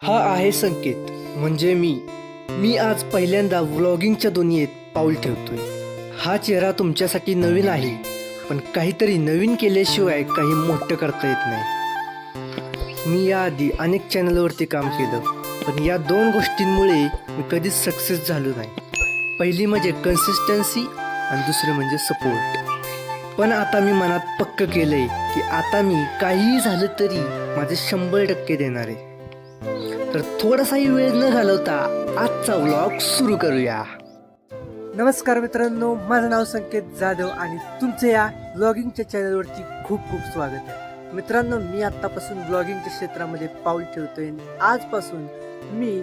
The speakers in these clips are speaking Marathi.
हा आहे संकेत म्हणजे मी आज पहिल्यांदा व्लॉगिंगच्या दुनियेत पाऊल ठेवतोय. हा चेहरा तुमच्यासाठी नवीन आहे, पण काहीतरी नवीन केल्याशिवाय काही मोठं करता येत नाही. मी याआधी अनेक चॅनलवरती काम केलं, पण या दोन गोष्टींमुळे मी कधीच सक्सेस झालो नाही. पहिली म्हणजे कन्सिस्टन्सी आणि दुसरं म्हणजे सपोर्ट. पण आता मी मनात पक्क केलंय की आता मी काहीही झालं तरी माझे 100% देणार आहे. तर थोडासाही वेळ न घालवता आजचा व्लॉग सुरू करूया. नमस्कार मित्रांनो, माझं नाव संकेत जाधव आणि तुमचं या व्लॉगिंगच्या चॅनलवरती खूप खूप स्वागत आहे. मित्रांनो, मी आत्तापासून व्लॉगिंगच्या क्षेत्रामध्ये पाऊल ठेवतोय. आजपासून मी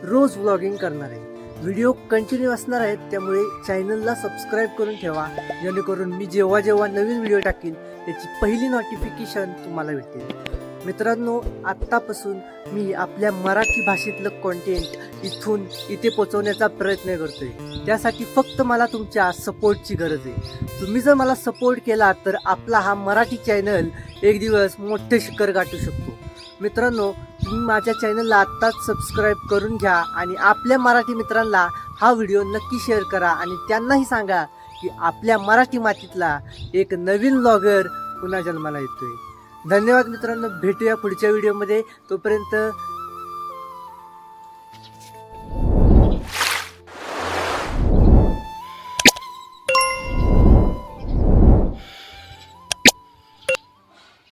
रोज व्लॉगिंग करणार आहे. व्हिडिओ कंटिन्यू असणार आहेत, त्यामुळे चॅनलला सबस्क्राईब करून ठेवा, जेणेकरून मी जेव्हा जेव्हा नवीन व्हिडिओ टाकीन त्याची पहिली नोटिफिकेशन तुम्हाला भेटेल. मित्रांनो, आत्तापासून मी आपल्या मराठी भाषेतलं कॉन्टेंट इथून इथे पोहोचवण्याचा प्रयत्न करतोय. त्यासाठी फक्त मला तुमच्या सपोर्टची गरज आहे. तुम्ही जर मला सपोर्ट केला तर आपला हा मराठी चॅनल एक दिवस मोठे शिखर गाठू शकतो. मित्रांनो, तुम्ही माझ्या चॅनलला आत्ताच सबस्क्राईब करून घ्या आणि आपल्या मराठी मित्रांना हा व्हिडिओ नक्की शेअर करा आणि त्यांनाही सांगा की आपल्या मराठी मातीतला एक नवीन व्लॉगर पुन्हा जन्माला येतोय. धन्यवाद मित्रांनो, भेटूया पुढच्या व्हिडिओमध्ये. तोपर्यंत